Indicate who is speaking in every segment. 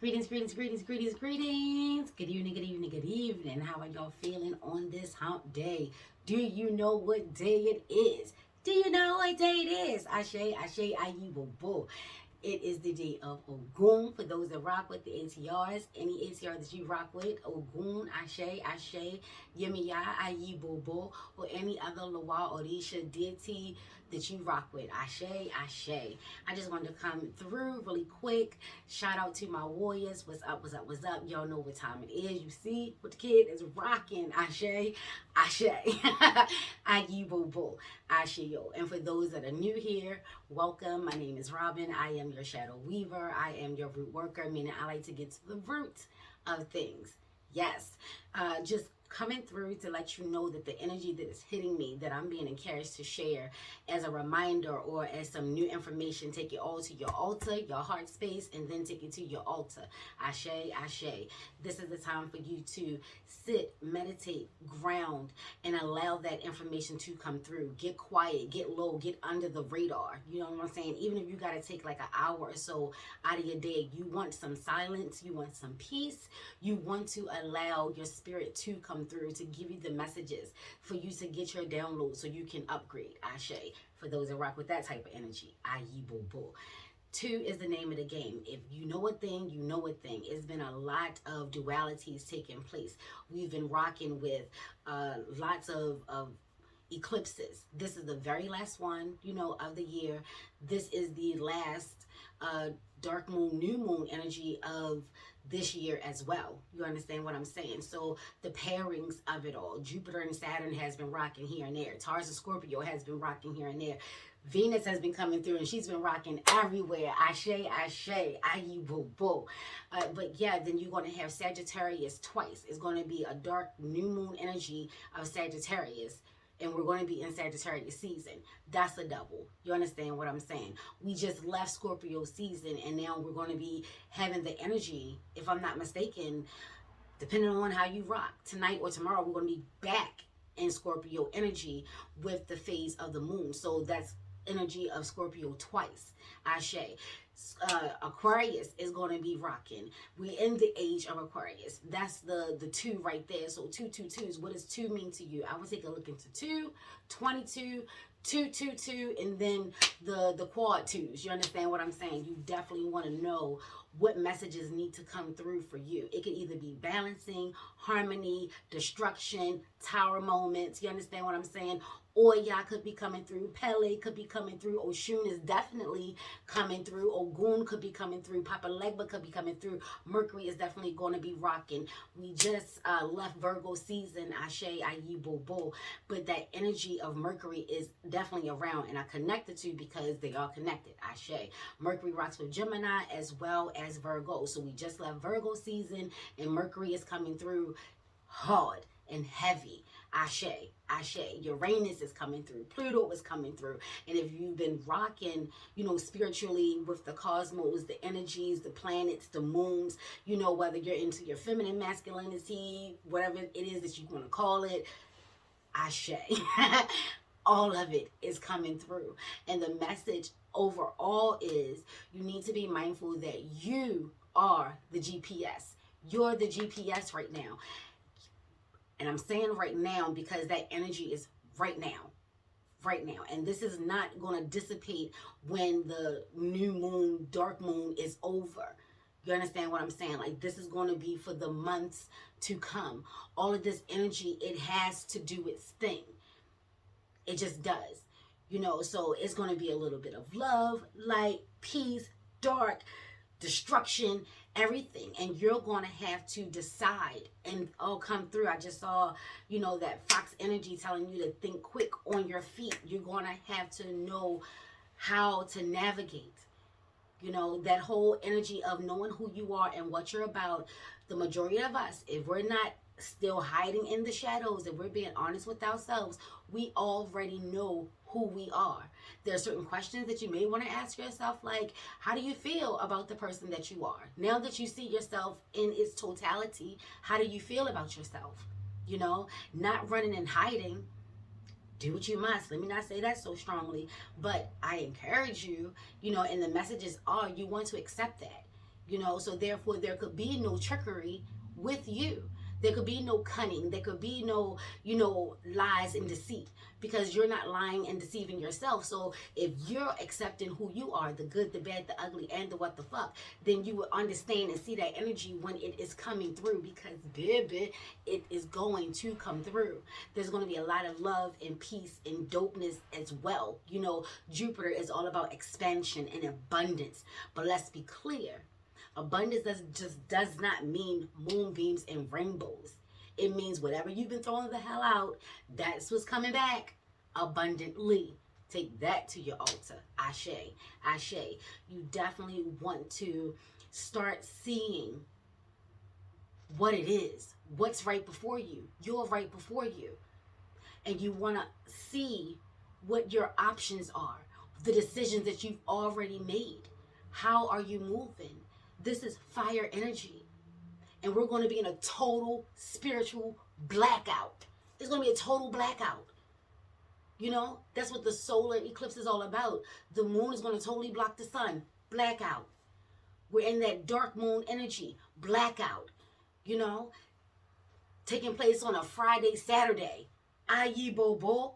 Speaker 1: Greetings, greetings, greetings, greetings, greetings. Good evening, good evening, good evening. How are y'all feeling on this hump day? Do you know what day it is? Do you know what day it is? Ashe, Ashe, AYIBOBO. It is the day of Ogun. For those that rock with the ATRs, any ATR that you rock with, Ogun, Ashe, Ashe, Yemiya, AYIBOBO, or any other Lawa Orisha deity that you rock with. Ashe, Ashe. I just wanted to come through really quick. Shout out to my warriors. What's up, what's up, what's up? Y'all know what time it is. You see what the kid is rocking. Ashe, Ashe. AYIBOBO. Ashe, yo. And for those that are new here, welcome. My name is Robin. I am your shadow weaver. I am your root worker, meaning I like to get to the root of things. Yes. Just coming through to let you know that the energy that is hitting me, that I'm being encouraged to share as a reminder or as some new information, take it all to your altar, your heart space, and then take it to your altar. Ashe, Ashe. This is the time for you to sit, meditate, ground, and allow that information to come through. Get quiet, get low, get under the radar. You know what I'm saying? Even if you got to take like an hour or so out of your day, you want some silence, you want some peace, you want to allow your spirit to come through to give you the messages for you to get your download so you can upgrade. Ashe. For those that rock with that type of energy. AYIBOBO. 2 is the name of the game. If you know a thing, you know a thing. It's been a lot of dualities taking place. We've been rocking with lots of eclipses. This is the very last one, of the year. This is the last dark moon, new moon energy of this year as well. You understand what I'm saying? So the pairings of it all. Jupiter and Saturn has been rocking here and there. Taurus and Scorpio has been rocking here and there. Venus has been coming through and she's been rocking everywhere. Ashe, Ashe, AYIBOBO. But yeah, then you're going to have Sagittarius twice. It's going to be a dark new moon energy of Sagittarius. And we're going to be in Sagittarius season. That's a double. You understand what I'm saying? We just left Scorpio season and now we're going to be having the energy, if I'm not mistaken, depending on how you rock, tonight or tomorrow, we're going to be back in Scorpio energy with the phase of the moon. So that's energy of Scorpio twice. Ashe. Aquarius is going to be rocking. We're in the age of Aquarius. That's the 2 right there. So 2, 2, 2s. What does 2 mean to you? I will take a look into 2, 22, 2, 2, 2, and then the quad 2s. You understand what I'm saying? You definitely want to know what messages need to come through for you. It could either be balancing, harmony, destruction, tower moments. You understand what I'm saying? Oya could be coming through. Pele could be coming through. Oshun is definitely coming through. Ogun could be coming through. Papa Legba could be coming through. Mercury is definitely going to be rocking. We just left Virgo season. Ashe, AYIBOBO. But that energy of Mercury is definitely around. And I connect the two because they are connected. Ashe. Mercury rocks with Gemini as well as Virgo. So we just left Virgo season and Mercury is coming through hard and heavy. Ashe, Ashe. Uranus is coming through. Pluto is coming through. And if you've been rocking, spiritually with the cosmos, the energies, the planets, the moons, whether you're into your feminine masculinity, whatever it is that you want to call it, Ashe. All of it is coming through. And the message overall is you need to be mindful that you are the GPS. You're the GPS right now. And I'm saying right now because that energy is right now. Right now. And this is not going to dissipate when the new moon, dark moon is over. You understand what I'm saying? Like, this is going to be for the months to come. All of this energy, it has to do its thing. It just does. So it's going to be a little bit of love, light, peace, dark, destruction, everything. And you're going to have to decide and all come through. I just saw, that Fox energy telling you to think quick on your feet. You're going to have to know how to navigate. That whole energy of knowing who you are and what you're about. The majority of us, if we're not still hiding in the shadows, if we're being honest with ourselves, we already know who we are. There are certain questions that you may want to ask yourself, like, how do you feel about the person that you are? Now that you see yourself in its totality, how do you feel about yourself? Not running and hiding. Do what you must. Let me not say that so strongly, but I encourage you, and the messages are you want to accept that. you know, so therefore there could be no trickery with you. There could be no cunning. There could be no, you know, lies and deceit, because you're not lying and deceiving yourself. So if you're accepting who you are, the good, the bad, the ugly, and the what the fuck, then you will understand and see that energy when it is coming through, because baby, it is going to come through. There's going to be a lot of love and peace and dopeness as well. You know, Jupiter is all about expansion and abundance. But let's be clear. Abundance does not mean moonbeams and rainbows. It means whatever you've been throwing the hell out, that's what's coming back abundantly. Take that to your altar. Ashe. Ashe. You definitely want to start seeing what it is. What's right before you. You're right before you. And you want to see what your options are. The decisions that you've already made. How are you moving? This is fire energy. And we're going to be in a total spiritual blackout. It's going to be a total blackout. You know, that's what the solar eclipse is all about. The moon is going to totally block the sun. Blackout. We're in that dark moon energy. Blackout. You know, taking place on a Friday, Saturday. AYIBOBO.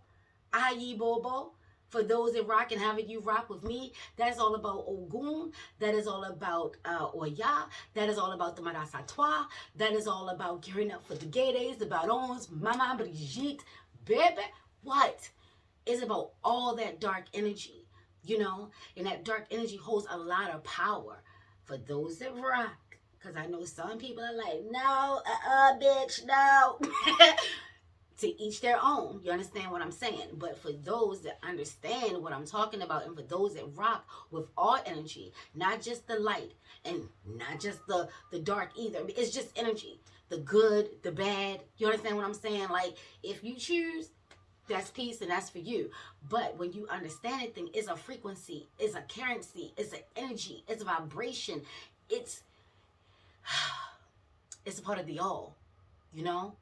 Speaker 1: AYIBOBO. For those that rock and having you rock with me, that's all about Ogun. That is all about Oya. That is all about the Marasatois. That is all about gearing up for the gay days, the Barons, Mama, Brigitte, baby. What? It's about all that dark energy, you know? And that dark energy holds a lot of power for those that rock. Because I know some people are like, no, bitch, no. To each their own. You understand what I'm saying? But for those that understand what I'm talking about, and for those that rock with all energy, not just the light and not just the dark either. It's just energy. The good, the bad. You understand what I'm saying? Like, if you choose, that's peace and that's for you. But when you understand it, thing is a frequency, it's a currency, it's an energy, it's a vibration. It's a part of the all, you know?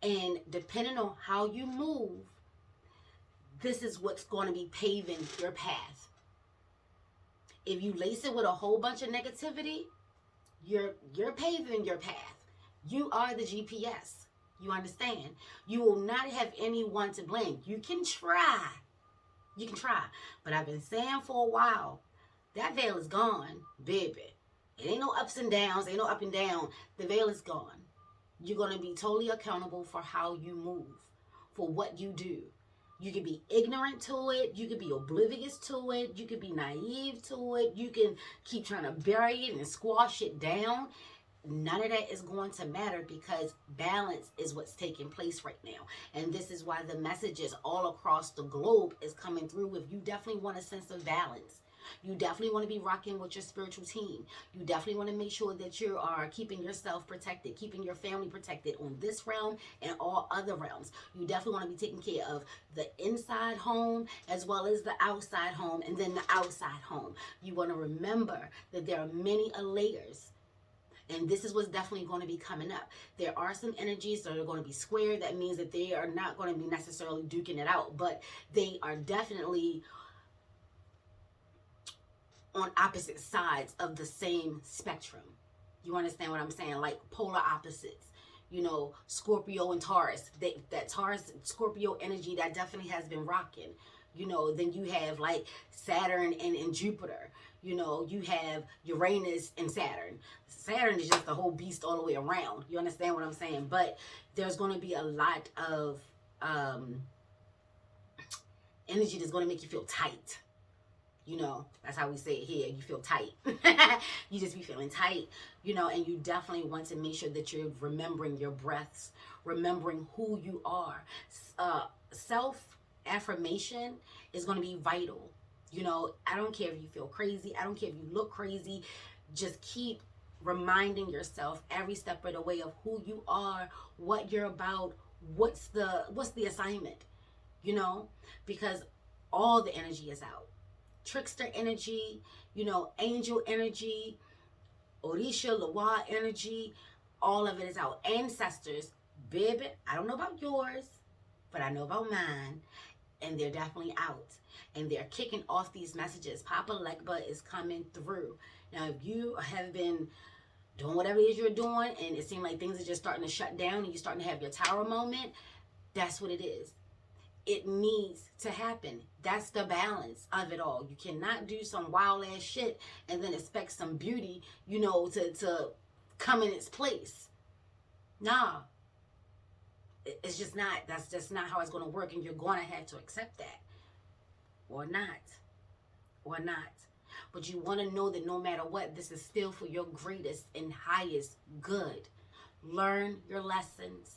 Speaker 1: And depending on how you move, this is what's going to be paving your path. If you lace it with a whole bunch of negativity, you're paving your path. You are the GPS. You understand? You will not have anyone to blame. You can try. You can try. But I've been saying for a while, that veil is gone, baby. It ain't no ups and downs. Ain't no up and down. The veil is gone. You're going to be totally accountable for how you move, for what you do. You can be ignorant to it. You can be oblivious to it. You can be naive to it. You can keep trying to bury it and squash it down. None of that is going to matter, because balance is what's taking place right now. And this is why the messages all across the globe is coming through with, you definitely want a sense of balance. You definitely want to be rocking with your spiritual team. You definitely want to make sure that you are keeping yourself protected, keeping your family protected on this realm and all other realms. You definitely want to be taking care of the inside home as well as the outside home, and then the outside home. You want to remember that there are many layers. And this is what's definitely going to be coming up. There are some energies that are going to be square. That means that they are not going to be necessarily duking it out, but they are definitely on opposite sides of the same spectrum. You understand what I'm saying? Like polar opposites. You know, Scorpio and Taurus. That Taurus, Scorpio energy, that definitely has been rocking. You know, then you have like Saturn and Jupiter. You know, you have Uranus and Saturn. Saturn is just the whole beast all the way around. You understand what I'm saying? But there's going to be a lot of energy that's going to make you feel tight. You know, that's how we say it here. You feel tight. You just be feeling tight, you know, and you definitely want to make sure that you're remembering your breaths, remembering who you are. Self-affirmation is going to be vital. You know, I don't care if you feel crazy. I don't care if you look crazy. Just keep reminding yourself every step of the way of who you are, what you're about, what's the assignment, you know, because all the energy is out. Trickster energy, you know, angel energy, Orisha, Lawa energy, all of it is out. Ancestors, baby, I don't know about yours, but I know about mine, and they're definitely out. And they're kicking off these messages. Papa Legba is coming through. Now, if you have been doing whatever it is you're doing and it seems like things are just starting to shut down and you're starting to have your tower moment, that's what it is. It needs to happen. That's the balance of it all. You cannot do some wild ass shit and then expect some beauty, to come in its place. Nah. It's just not. That's just not how it's going to work, and you're going to have to accept that. Or not. Or not. But you want to know that no matter what, this is still for your greatest and highest good. Learn your lessons.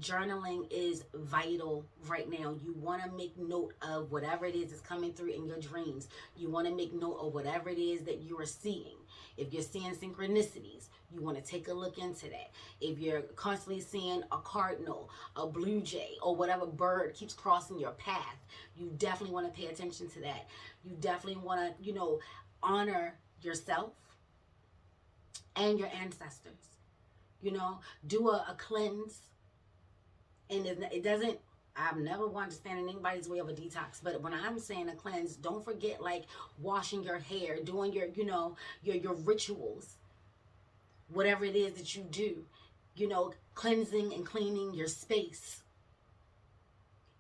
Speaker 1: Journaling is vital right now. You want to make note of whatever it is that's coming through in your dreams. You want to make note of whatever it is that you are seeing. If you're seeing synchronicities, you want to take a look into that. If you're constantly seeing a cardinal, a blue jay, or whatever bird keeps crossing your path, you definitely want to pay attention to that. You definitely want to, honor yourself and your ancestors. Do a cleanse. And it doesn't, I've never wanted to stand in anybody's way of a detox. But when I'm saying a cleanse, don't forget like washing your hair, doing your, your rituals, whatever it is that you do, cleansing and cleaning your space.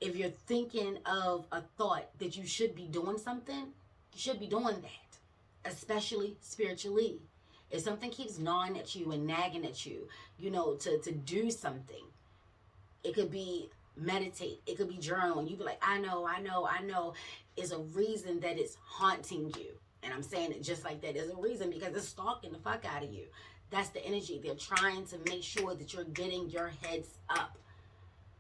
Speaker 1: If you're thinking of a thought that you should be doing something, you should be doing that, especially spiritually. If something keeps gnawing at you and nagging at you, to do something. It could be meditate. It could be journaling. You be like, I know. It's a reason that it's haunting you. And I'm saying it just like that. There's a reason because it's stalking the fuck out of you. That's the energy. They're trying to make sure that you're getting your heads up.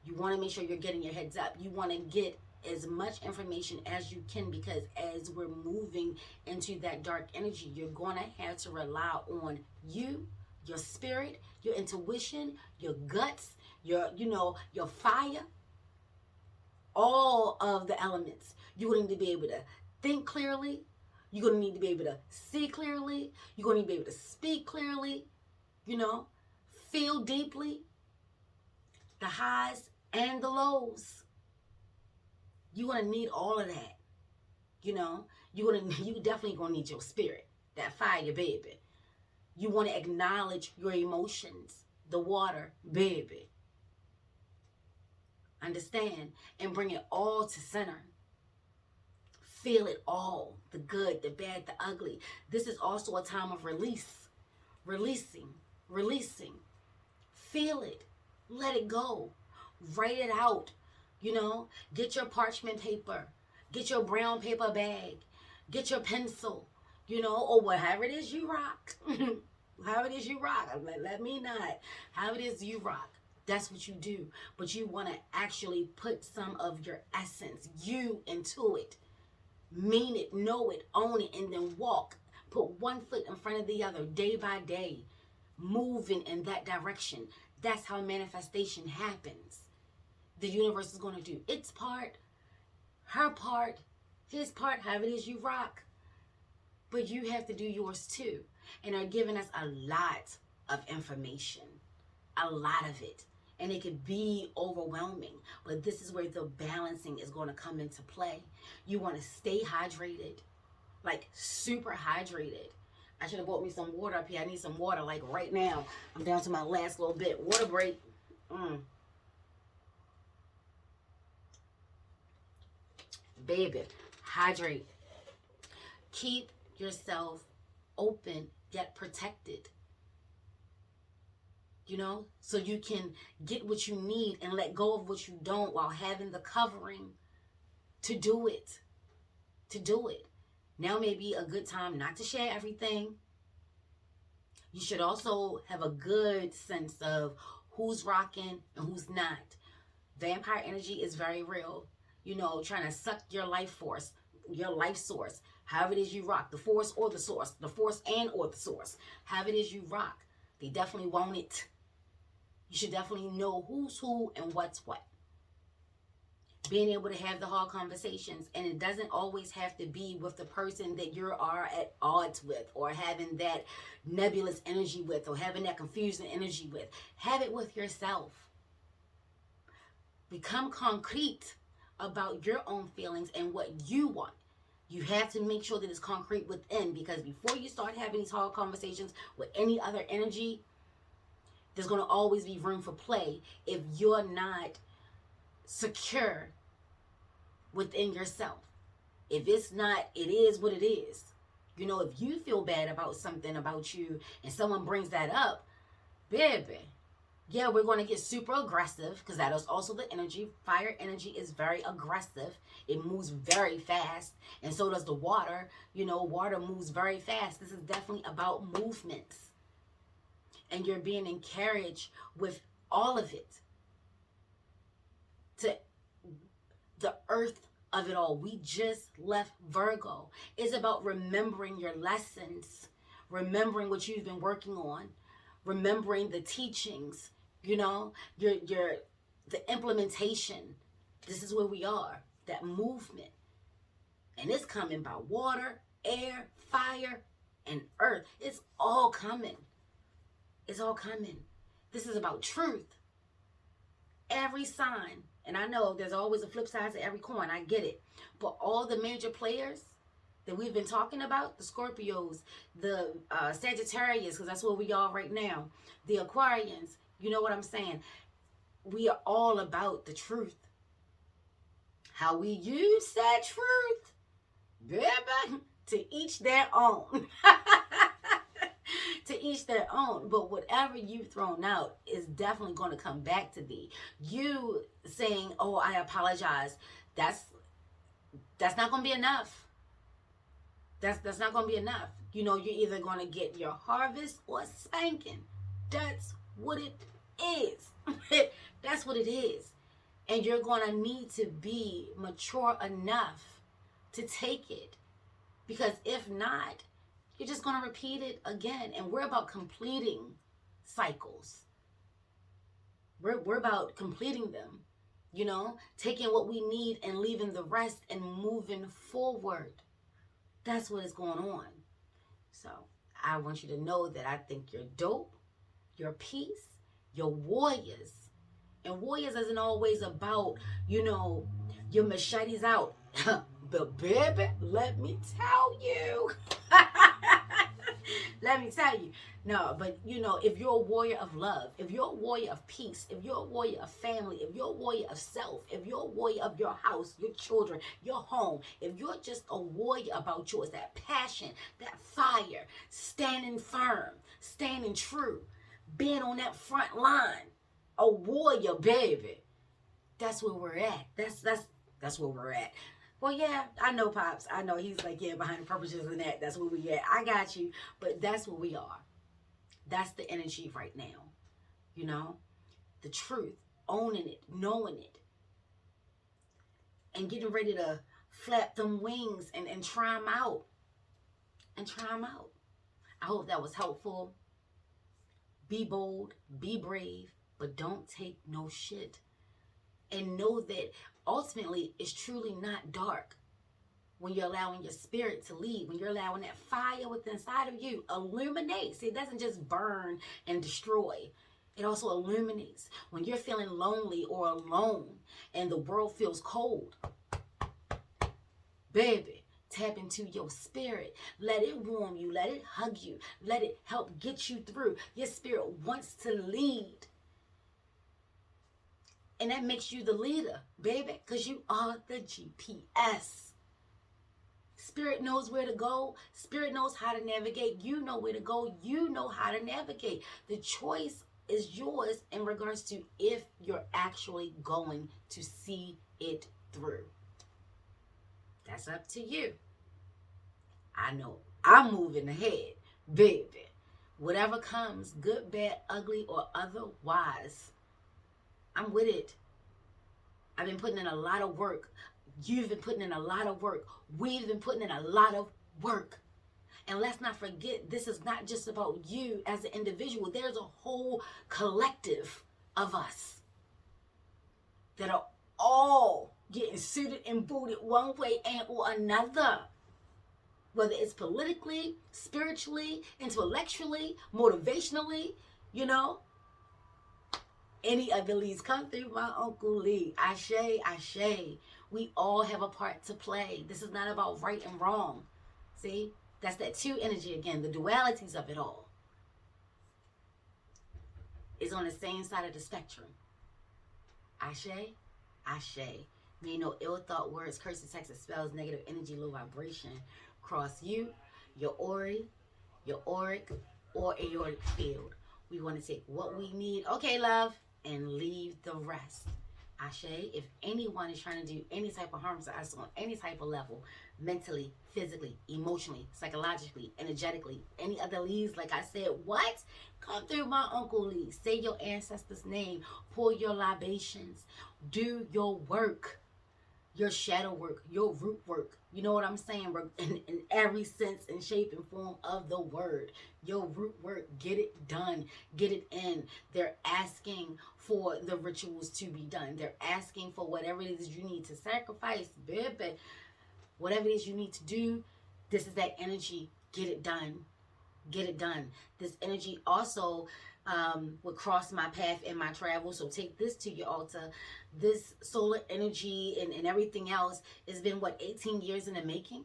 Speaker 1: You want to make sure you're getting your heads up. You want to get as much information as you can because as we're moving into that dark energy, you're going to have to rely on you, your spirit, your intuition, your guts, your fire, all of the elements. You're going to need to be able to think clearly. You're going to need to be able to see clearly. You're going to need to be able to speak clearly, feel deeply, the highs and the lows. You're going to need all of that. You definitely going to need your spirit, that fire, baby. You want to acknowledge your emotions, the water, baby. Understand and bring it all to center. Feel it all, the good, the bad, the ugly. This is also a time of release. Releasing. Feel it. Let it go. Write it out. Get your parchment paper. Get your brown paper bag. Get your pencil. Or whatever it is you rock. However it is you rock. Let me not. However it is you rock. That's what you do. But you want to actually put some of your essence, you, into it. Mean it, know it, own it, and then walk. Put one foot in front of the other day by day. Moving in that direction. That's how manifestation happens. The universe is going to do its part, her part, his part, however it is you rock. But you have to do yours too. And are giving us a lot of information. A lot of it. And it could be overwhelming. But this is where the balancing is going to come into play. You want to stay hydrated. Like super hydrated. I should have bought me some water up here. I need some water like right now. I'm down to my last little bit. Water break. Baby, hydrate. Keep yourself open yet protected. So you can get what you need and let go of what you don't while having the covering to do it. Now may be a good time not to share everything. You should also have a good sense of who's rocking and who's not. Vampire energy is very real. Trying to suck your life force, your life source. However it is you rock, the force or the source, the force and or the source. However it is you rock, they definitely want it. You should definitely know who's who and what's what. Being able to have the hard conversations, and it doesn't always have to be with the person that you are at odds with or having that nebulous energy with or having that confusing energy with. Have it with yourself. Become concrete about your own feelings and what you want. You have to make sure that it's concrete within, because before you start having these hard conversations with any other energy, there's going to always be room for play if you're not secure within yourself. If it's not, it is what it is. You know, if you feel bad about something about you and someone brings that up, baby, yeah, we're going to get super aggressive, because that is also the energy. Fire energy is very aggressive. It moves very fast. And so does the water. You know, water moves very fast. This is definitely about movements. And you're being encouraged with all of it. To the earth of it all. We just left Virgo. It's about remembering your lessons. Remembering what you've been working on. Remembering the teachings. You know, the implementation. This is where we are. That movement. And it's coming by water, air, fire, and earth. It's all coming. It's all coming. This is about truth. Every sign. And I know there's always a flip side to every coin. I get it. But all the major players that we've been talking about, the Scorpios, the Sagittarius, because that's where we are right now, the Aquarians, you know what I'm saying? We are all about the truth. How we use that truth, baby, to each their own. To each their own. But whatever you've thrown out is definitely going to come back to thee. You saying, oh, I apologize, that's not going to be enough. That's not going to be enough. You know, you're either going to get your harvest or spanking. That's what it is. That's what it is. And you're going to need to be mature enough to take it. Because if not, you're just going to repeat it again. And we're about completing cycles. We're about completing them. You know, taking what we need and leaving the rest and moving forward. That's what is going on. So I want you to know that I think you're dope. You're peace. You're warriors. And warriors isn't always about, you know, your machetes out. But baby, let me tell you. Let me tell you. No, but you know, if you're a warrior of love, if you're a warrior of peace, if you're a warrior of family, if you're a warrior of self, if you're a warrior of your house, your children, your home, if you're just a warrior about yours, that passion, that fire, standing firm, standing true, being on that front line, a warrior, baby. That's where we're at. That's where we're at. Well, yeah, I know, Pops. I know. He's like, yeah, behind the purposes and that. That's where we at. I got you. But that's where we are. That's the energy right now. You know? The truth. Owning it. Knowing it. And getting ready to flap them wings and try them out. And try them out. I hope that was helpful. Be bold. Be brave. But don't take no shit. And know that ultimately it's truly not dark when you're allowing your spirit to lead, when you're allowing that fire within inside of you illuminate. See, it doesn't just burn and destroy. It also illuminates. When you're feeling lonely or alone and the world feels cold, baby, tap into your spirit. Let it warm you. Let it hug you. Let it help get you through. Your spirit wants to lead. And that makes you the leader, baby, because you are the GPS. Spirit knows where to go. Spirit knows how to navigate. You know where to go. You know how to navigate. The choice is yours in regards to if you're actually going to see it through. That's up to you. I know I'm moving ahead, baby. Whatever comes, good, bad, ugly, or otherwise, I'm with it. I've been putting in a lot of work. You've been putting in a lot of work. We've been putting in a lot of work. And let's not forget, this is not just about you as an individual. There's a whole collective of us that are all getting suited and booted one way and or another. Whether it's politically, spiritually, intellectually, motivationally, you know. Any of the leads come through my Uncle Lee. Ashe, ashe. We all have a part to play. This is not about right and wrong. See? That's that two energy again, the dualities of it all. Is on the same side of the spectrum. Ashe, ashe. May no ill thought, words, curses, texts, spells, negative energy, low vibration cross you, your auric, or aortic field. We want to take what we need, okay, love, and leave the rest. Ashe, if anyone is trying to do any type of harm to us on any type of level, mentally, physically, emotionally, psychologically, energetically, any other leads, like I said, what? Come through my Uncle Lee. Say your ancestor's name. Pour your libations. Do your work. Your shadow work. Your root work. You know what I'm saying? In every sense and shape and form of the word. Your root work. Get it done. Get it in. They're asking for the rituals to be done. They're asking for whatever it is you need to sacrifice. Baby. Whatever it is you need to do. This is that energy. Get it done. Get it done. This energy also would cross my path in my travel. So take this to your altar. This solar energy and everything else has been, what, 18 years in the making?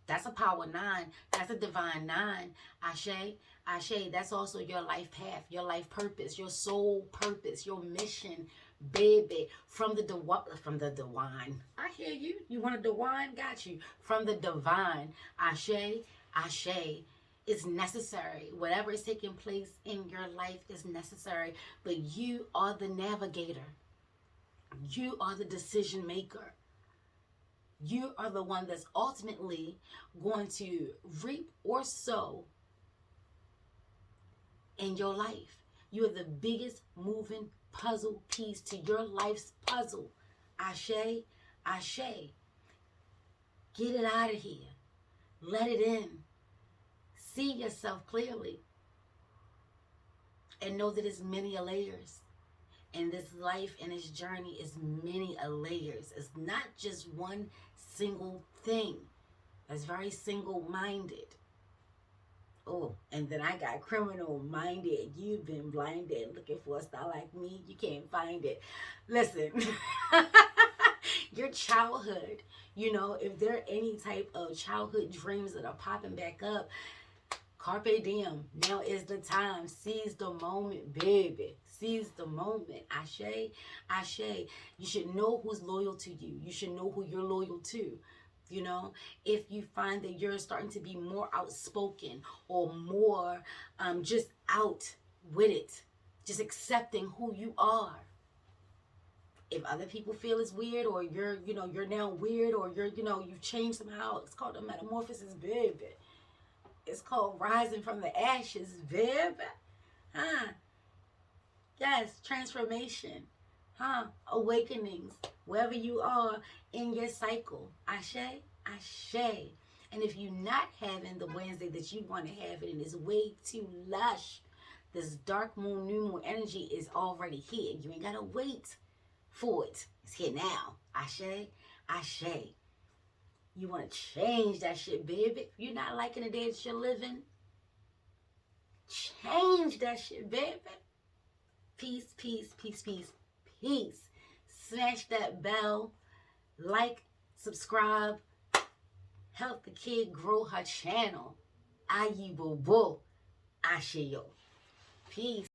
Speaker 1: That's a power 9. That's a divine 9. Ashe, ashe. That's also your life path, your life purpose, your soul purpose, your mission, baby. From the divine. I hear you. You want a divine? Got you. From the divine. Ashe, ashe. It's necessary. Whatever is taking place in your life is necessary. But you are the navigator. You are the decision maker. You are the one that's ultimately going to reap or sow in your life. You are the biggest moving puzzle piece to your life's puzzle. Ashe, ashe. Get it out of here. Let it in. See yourself clearly. And know that it's many layers. And this life and this journey is many layers. It's not just one single thing. That's very single-minded. Oh, and then I got criminal-minded. You've been blinded. Looking for a star like me. You can't find it. Listen. Your childhood. You know, if there are any type of childhood dreams that are popping back up, carpe diem. Now is the time. Seize the moment, baby. Seize the moment. Ashe, ashe. You should know who's loyal to you. You should know who you're loyal to. You know, if you find that you're starting to be more outspoken or more just out with it, just accepting who you are. If other people feel it's weird, or you're now weird, or you've changed somehow, it's called a metamorphosis, baby. It's called rising from the ashes, baby. Yes, transformation. Awakenings. Wherever you are in your cycle. Ashe, ashe. And if you're not having the Wednesday that you want to have it, and it's way too lush, this dark moon, new moon energy is already here. You ain't got to wait for it. It's here now. Ashe, ashe. You want to change that shit, baby. If you're not liking the day that you're living, change that shit, baby. Peace, peace, peace, peace, peace. Smash that bell. Like, subscribe. Help the kid grow her channel. AYIBOBO. Ashe yo. Peace.